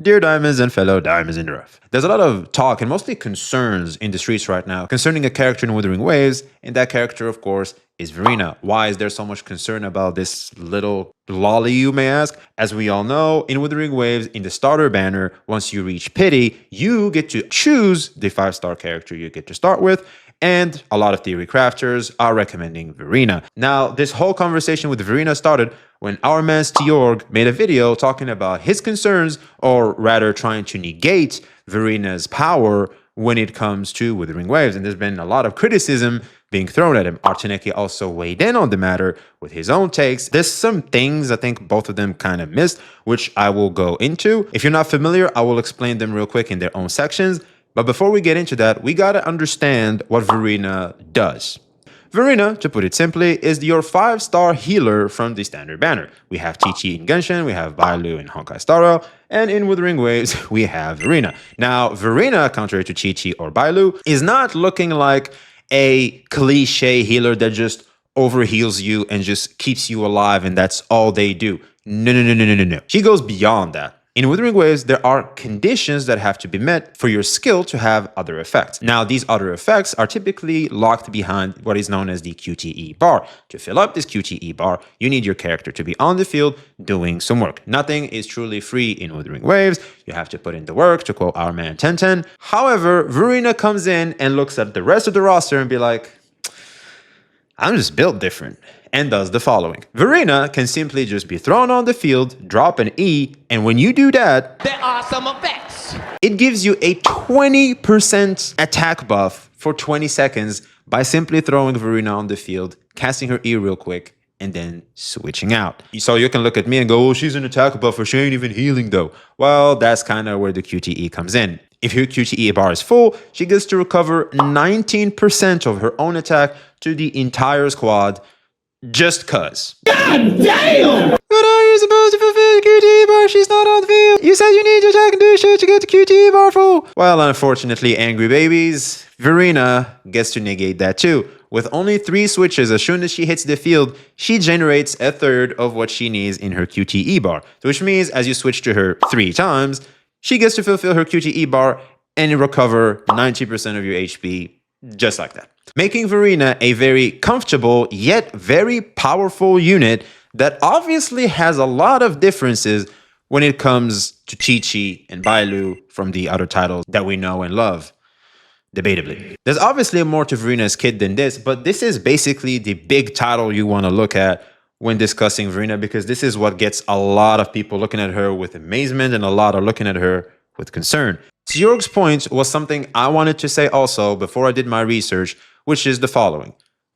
Dear Diamonds and fellow Diamonds in the Rough. There's a lot of talk and mostly concerns in the streets right now concerning a character in Wuthering Waves, and that character, of course, is Verina. Why is there so much concern about this little lolly, you may ask? As we all know, in Wuthering Waves, in the starter banner, once you reach Pity, you get to choose the 5-star character you get to start with, and a lot of theory crafters are recommending Verina. Now, this whole conversation with Verina started when our man Stiorg made a video talking about his concerns, or rather trying to negate Verina's power when it comes to Wuthering Waves. And there's been a lot of criticism being thrown at him. Artonecys also weighed in on the matter with his own takes. There's some things I think both of them kind of missed, which I will go into. If you're not familiar, I will explain them real quick in their own sections. But before we get into that, we gotta understand what Verina does. Verina, to put it simply, is your 5-star healer from the standard banner. We have Chi-Chi in Genshin, we have Bailu in Honkai Star Rail, and in Wuthering Waves, we have Verina. Now, Verina, contrary to Chi-Chi or Bailu, is not looking like a cliche healer that just overheals you and just keeps you alive and that's all they do. No. She goes beyond that. In Wuthering Waves, there are conditions that have to be met for your skill to have other effects. Now, these other effects are typically locked behind what is known as the QTE bar. To fill up this QTE bar, you need your character to be on the field doing some work. Nothing is truly free in Wuthering Waves. You have to put in the work, to quote our man 1010. However, Verina comes in and looks at the rest of the roster and be like, I'm just built different, and does the following. Verina can simply just be thrown on the field, drop an E, and when you do that, there are some effects. It gives you a 20% attack buff for 20 seconds by simply throwing Verina on the field, casting her E real quick, and then switching out. So you can look at me and go, oh, she's an attack buffer, she ain't even healing though. Well, that's kind of where the QTE comes in. If your QTE bar is full, she gets to recover 19% of her own attack to the entire squad, just cuz. God damn! But are you supposed to fulfill the QTE bar? She's not on the field. You said you need to attack and do shit to get the QTE bar full. Well, unfortunately, angry babies, Verina gets to negate that too. With only 3 switches, as soon as she hits the field, she generates a third of what she needs in her QTE bar. Which means as you switch to her 3 times, she gets to fulfill her QTE bar and recover 90% of your HP just like that. Making Verina a very comfortable yet very powerful unit that obviously has a lot of differences when it comes to Chi-Chi and Bailu from the other titles that we know and love. Debatably. There's obviously more to Verina's kit than this, but this is basically the big title you want to look at when discussing Verina, because this is what gets a lot of people looking at her with amazement and a lot are looking at her with concern. Stiorgs' point was something I wanted to say also before I did my research, which is the following.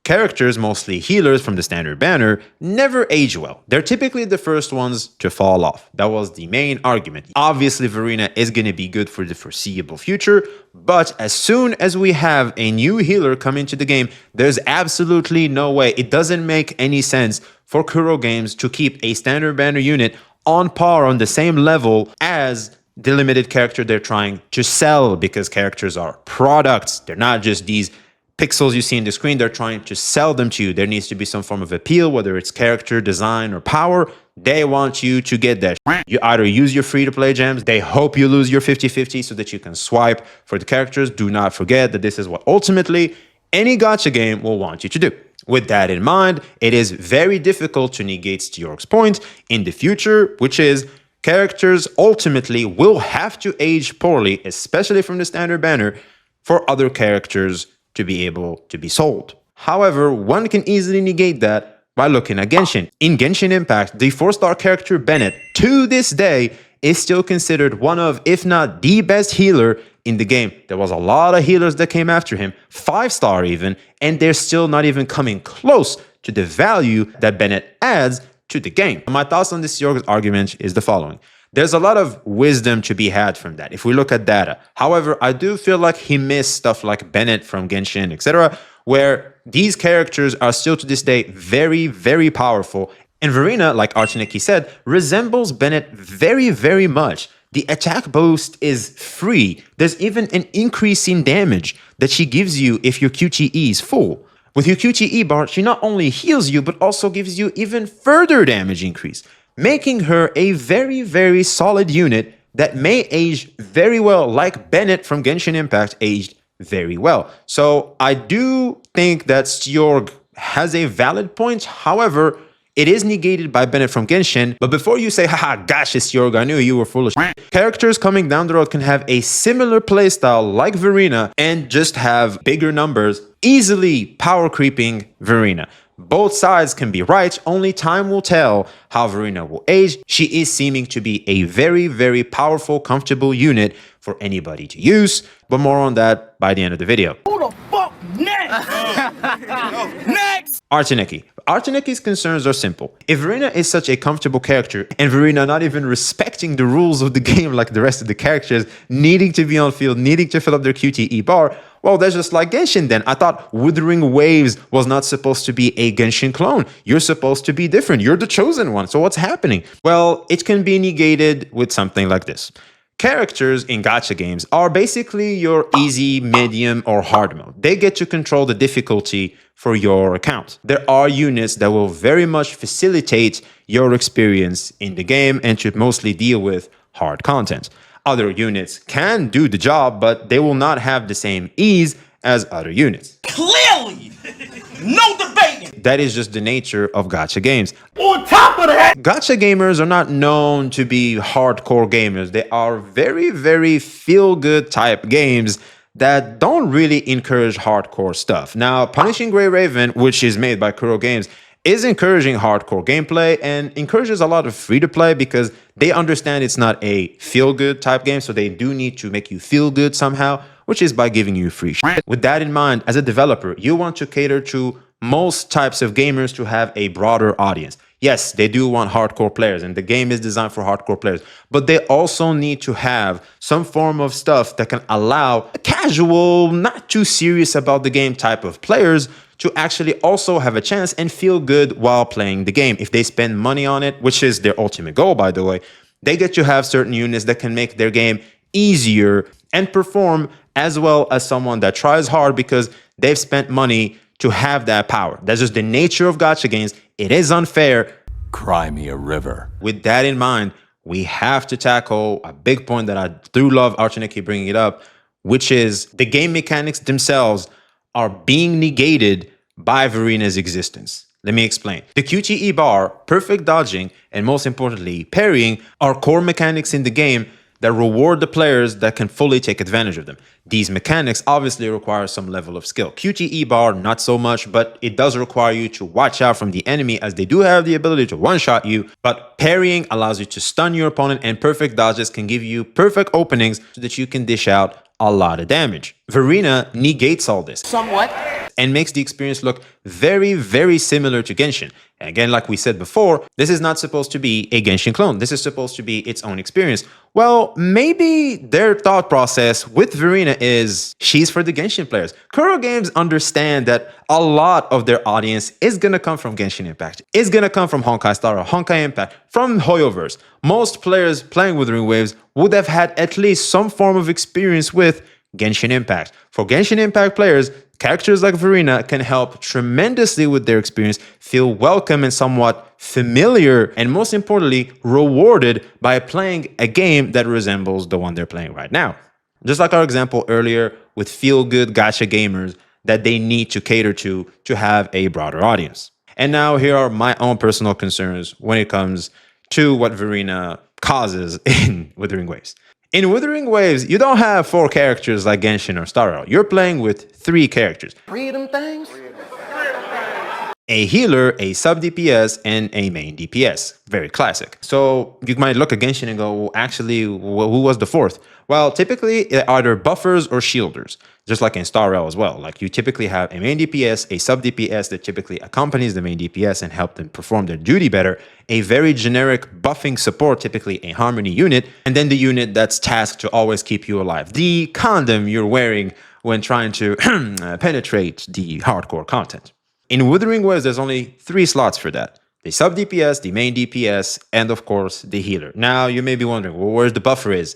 Characters, mostly healers from the standard banner, never age well. They're typically the first ones to fall off. That was the main argument. Obviously, Verina is going to be good for the foreseeable future, but as soon as we have a new healer come into the game, there's absolutely no way. It doesn't make any sense for Kuro Games to keep a standard banner unit on par, on the same level as the limited character they're trying to sell, because characters are products. They're not just these pixels you see in the screen. They're trying to sell them to you. There needs to be some form of appeal, whether it's character design or power. They want you to get that. You either use your free-to-play gems, they hope you lose your 50-50 so that you can swipe for the characters. Do not forget that this is what ultimately any gacha game will want you to do. With that in mind, it is very difficult to negate Stiorgs' point in the future, which is characters ultimately will have to age poorly, especially from the standard banner, for other characters to be able to be sold. However, one can easily negate that by looking at Genshin. In Genshin Impact, the 4-star character Bennett, to this day, is still considered one of, if not the best healer in the game. There was a lot of healers that came after him, 5-star even, and they're still not even coming close to the value that Bennett adds to the game. My thoughts on this Stiorgs argument is the following. There's a lot of wisdom to be had from that if we look at data. However, I do feel like he missed stuff like Bennett from Genshin, etc., where these characters are still to this day very, very powerful. And Verina, like Artonecys said, resembles Bennett very, very much. The attack boost is free. There's even an increase in damage that she gives you if your QTE is full. With your QTE bar, she not only heals you, but also gives you even further damage increase, making her a very, very solid unit that may age very well, like Bennett from Genshin Impact aged very well. So I do think that Stiorg has a valid point. However, it is negated by Bennett from Genshin. But before you say, haha, gosh, Stiorg, I knew you were full of shit. Characters coming down the road can have a similar playstyle like Verina and just have bigger numbers, easily power creeping Verina. Both sides can be right, only time will tell how Verina will age. She is seeming to be a very, very powerful, comfortable unit for anybody to use, but more on that by the end of the video. Who the fuck next? Next! Artonecys Concerns are simple. If Verina is such a comfortable character, and Verina not even respecting the rules of the game like the rest of the characters, needing to be on field, needing to fill up their QTE bar, well, that's just like Genshin then. I thought Wuthering Waves was not supposed to be a Genshin clone. You're supposed to be different. You're the chosen one. So what's happening? Well, it can be negated with something like this. Characters in gacha games are basically your easy, medium, or hard mode. They get to control the difficulty for your account. There are units that will very much facilitate your experience in the game and should mostly deal with hard content. Other units can do the job, but they will not have the same ease as other units. Clearly! No debating! That is just the nature of gacha games. On top of that! Gacha gamers are not known to be hardcore gamers. They are very, very feel-good type games that don't really encourage hardcore stuff. Now, Punishing Grey Raven, which is made by Kuro Games, is encouraging hardcore gameplay and encourages a lot of free-to-play because they understand it's not a feel-good type game, so they do need to make you feel good somehow, which is by giving you free shit. With that in mind, as a developer, you want to cater to most types of gamers to have a broader audience. Yes, they do want hardcore players, and the game is designed for hardcore players, but they also need to have some form of stuff that can allow a casual, not too serious about the game type of players to actually also have a chance and feel good while playing the game. If they spend money on it, which is their ultimate goal, by the way, they get to have certain units that can make their game easier and perform as well as someone that tries hard because they've spent money to have that power. That's just the nature of gacha games. It is unfair. Cry me a river. With that in mind, we have to tackle a big point that I do love Artonecys bringing it up, which is the game mechanics themselves are being negated by Verina's existence. Let me explain. The QTE bar, perfect dodging, and most importantly, parrying are core mechanics in the game that reward the players that can fully take advantage of them. These mechanics obviously require some level of skill. QTE bar, not so much, but it does require you to watch out from the enemy as they do have the ability to one-shot you, but parrying allows you to stun your opponent and perfect dodges can give you perfect openings so that you can dish out a lot of damage. Verina negates all this. Somewhat. And makes the experience look very, very similar to Genshin. And again, like we said before, this is not supposed to be a Genshin clone. This is supposed to be its own experience. Well, maybe their thought process with Verina is she's for the Genshin players. Kuro Games understand that a lot of their audience is going to come from Genshin Impact. It's going to come from Honkai Star or Honkai Impact, from Hoyoverse. Most players playing Wuthering Waves would have had at least some form of experience with Genshin Impact. For Genshin Impact players, characters like Verina can help tremendously with their experience, feel welcome and somewhat familiar, and most importantly, rewarded by playing a game that resembles the one they're playing right now. Just like our example earlier with feel-good gacha gamers that they need to cater to have a broader audience. And now here are my own personal concerns when it comes to what Verina causes in Wuthering Waves. In Wuthering Waves, you don't have 4 characters like Genshin or Star Rail. You're playing with 3 characters. Freedom things? A healer, a sub DPS, and a main DPS. Very classic. So you might look at Genshin and go, well, actually, who was the 4th? Well, typically, they're either buffers or shielders, just like in Star Rail as well. Like you typically have a main DPS, a sub DPS that typically accompanies the main DPS and help them perform their duty better, a very generic buffing support, typically a harmony unit, and then the unit that's tasked to always keep you alive. The condom you're wearing when trying to penetrate the hardcore content. In Wuthering Waves, there's only 3 slots for that. The sub DPS, the main DPS, and of course, the healer. Now, you may be wondering, well, where's the buffer is?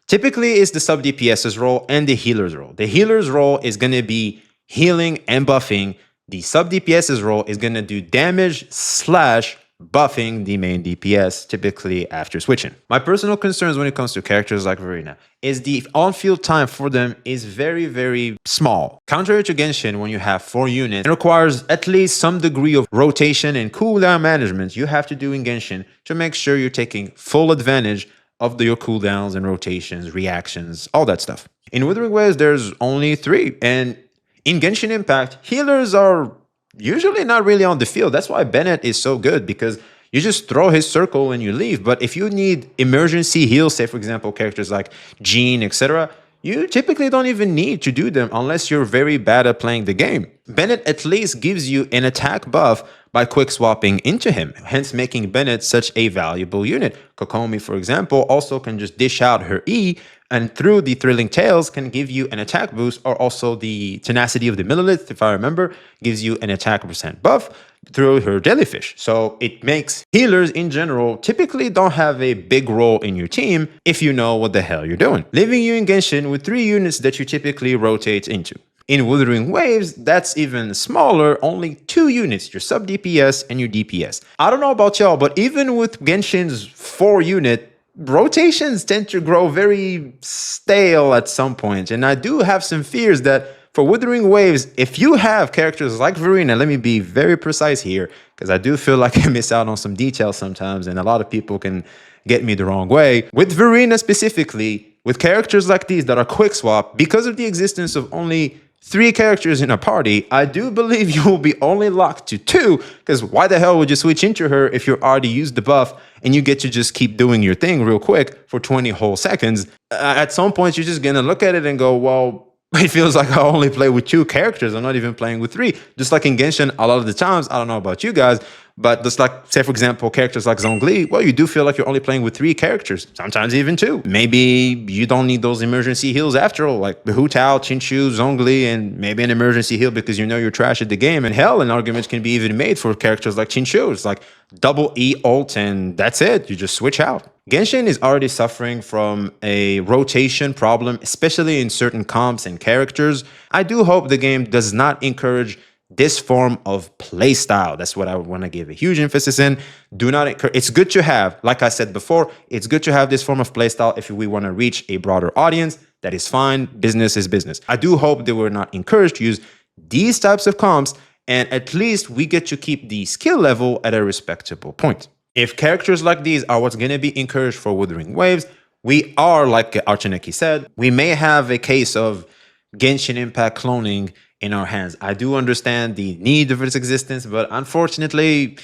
Typically, it's the sub DPS's role and the healer's role. The healer's role is going to be healing and buffing. The sub DPS's role is going to do damage / buffing the main DPS typically after switching. My personal concerns when it comes to characters like Verina is the on-field time for them is very, very small. Contrary to Genshin, when you have 4 units, it requires at least some degree of rotation and cooldown management you have to do in Genshin to make sure you're taking full advantage of your cooldowns and rotations, reactions, all that stuff. In Wuthering Waves, there's only 3, and in Genshin Impact, healers are usually not really on the field. That's why Bennett is so good, because you just throw his circle and you leave. But if you need emergency heals, say for example, characters like Jean, etc., you typically don't even need to do them unless you're very bad at playing the game. Bennett at least gives you an attack buff by quick swapping into him, hence making Bennett such a valuable unit. Kokomi, for example, also can just dish out her E, and through the Thrilling Tales can give you an attack boost, or also the Tenacity of the Millilith, if I remember, gives you an attack % buff through her Jellyfish. So it makes healers in general typically don't have a big role in your team if you know what the hell you're doing, leaving you in Genshin with 3 units that you typically rotate into. In Wuthering Waves, that's even smaller, only 2 units, your sub DPS and your DPS. I don't know about y'all, but even with Genshin's 4 unit, rotations tend to grow very stale at some point. And I do have some fears that for Wuthering Waves, if you have characters like Verina, let me be very precise here, because I do feel like I miss out on some details sometimes, and a lot of people can get me the wrong way. With Verina specifically, with characters like these that are quick swap, because of the existence of only 3 characters in a party, I do believe you will be only locked to 2, because why the hell would you switch into her if you already used the buff and you get to just keep doing your thing real quick for 20 whole seconds? At some point, you're just gonna look at it and go, well, it feels like I only play with 2 characters. I'm not even playing with 3. Just like in Genshin, a lot of the times, I don't know about you guys, but just like, say for example, characters like Zhongli, well, you do feel like you're only playing with 3 characters, sometimes even 2. Maybe you don't need those emergency heals after all, like Hu Tao, Chinchu, Zhongli, and maybe an emergency heal because you know you're trash at the game. And hell, an argument can be even made for characters like Chinchu. It's like double E ult and that's it. You just switch out. Genshin is already suffering from a rotation problem, especially in certain comps and characters. I do hope the game does not encourage this form of playstyle. That's what I want to give a huge emphasis in. Do not encourage. It's good to have, like I said before, it's good to have this form of playstyle if we want to reach a broader audience. That is fine. Business is business. I do hope that we're not encouraged to use these types of comps, and at least we get to keep the skill level at a respectable point. If characters like these are what's going to be encouraged for Wuthering Waves, we are, like Artonecys said, we may have a case of Genshin Impact cloning in our hands. I do understand the need of its existence, but unfortunately,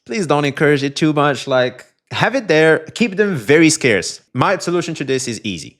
please don't encourage it too much. Like, have it there, keep them very scarce. My solution to this is easy.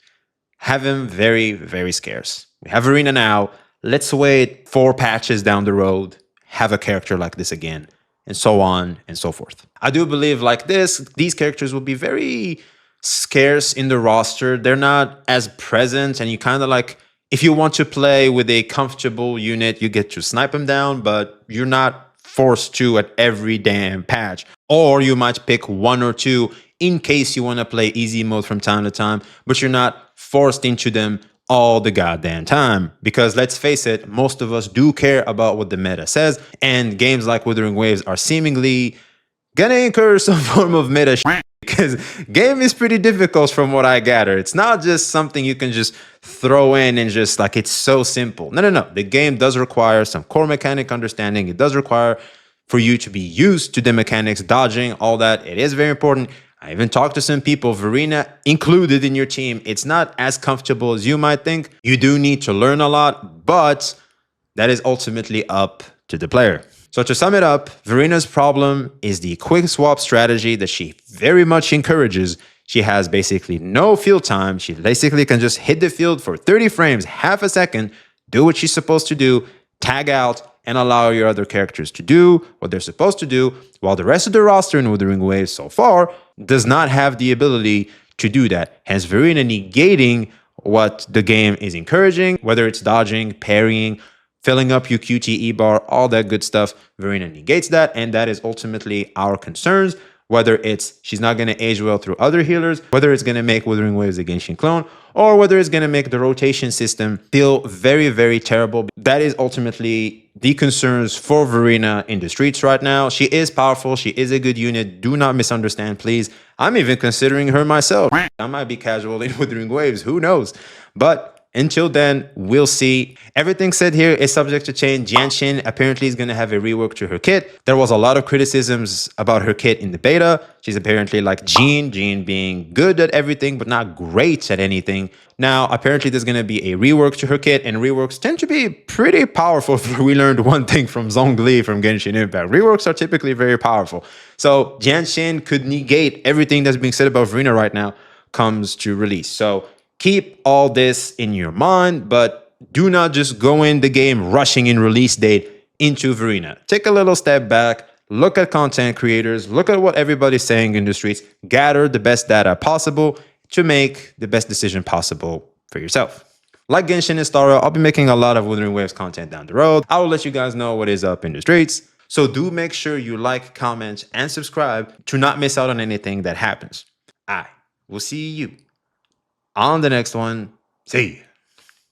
Have them very, very scarce. We have Verina now. Let's wait 4 patches down the road, have a character like this again, and so on and so forth. I do believe like this, these characters will be very scarce in the roster. They're not as present, and you kind of like, if you want to play with a comfortable unit, you get to snipe them down, but you're not forced to at every damn patch. Or you might pick 1 or 2 in case you want to play easy mode from time to time, but you're not forced into them all the goddamn time. Because let's face it, most of us do care about what the meta says, and games like Wuthering Waves are seemingly gonna encourage some form of meta shit, because game is pretty difficult from what I gather. It's not just something you can just throw in and just like, it's so simple. No. The game does require some core mechanic understanding. It does require for you to be used to the mechanics, dodging, all that. It is very important. I even talked to some people, Verina included in your team. It's not as comfortable as you might think. You do need to learn a lot, but that is ultimately up to the player. So to sum it up, Verina's problem is the quick swap strategy that she very much encourages. She has basically no field time. She basically can just hit the field for 30 frames, half a second, do what she's supposed to do, tag out, and allow your other characters to do what they're supposed to do, while the rest of the roster in Wuthering Waves so far does not have the ability to do that. Hence, Verina negating what the game is encouraging, whether it's dodging, parrying, filling up your QTE bar, all that good stuff. Verina negates that, and that is ultimately our concerns Whether it's she's not going to age well through other healers, whether it's going to make Wuthering Waves a Genshin clone, or whether it's going to make the rotation system feel very, very terrible. That is ultimately the concerns for Verina in the streets right now. She is powerful. She is a good unit. Do not misunderstand, please. I'm even considering her myself. I might be casual in Wuthering Waves. Who knows? But until then, we'll see. Everything said here is subject to change. Genshin apparently is going to have a rework to her kit. There was a lot of criticisms about her kit in the beta. She's apparently like Jean being good at everything, but not great at anything. Now, apparently there's going to be a rework to her kit, and reworks tend to be pretty powerful. We learned one thing from Zhongli from Genshin Impact. Reworks are typically very powerful. So Genshin could negate everything that's being said about Verina right now comes to release. So keep all this in your mind, but do not just go in the game rushing in release date into Verina. Take a little step back, look at content creators, look at what everybody's saying in the streets, gather the best data possible to make the best decision possible for yourself. Like Genshin and Stara, I'll be making a lot of Wuthering Waves content down the road. I will let you guys know what is up in the streets. So do make sure you like, comment, and subscribe to not miss out on anything that happens. I will see you on the next one. See ya.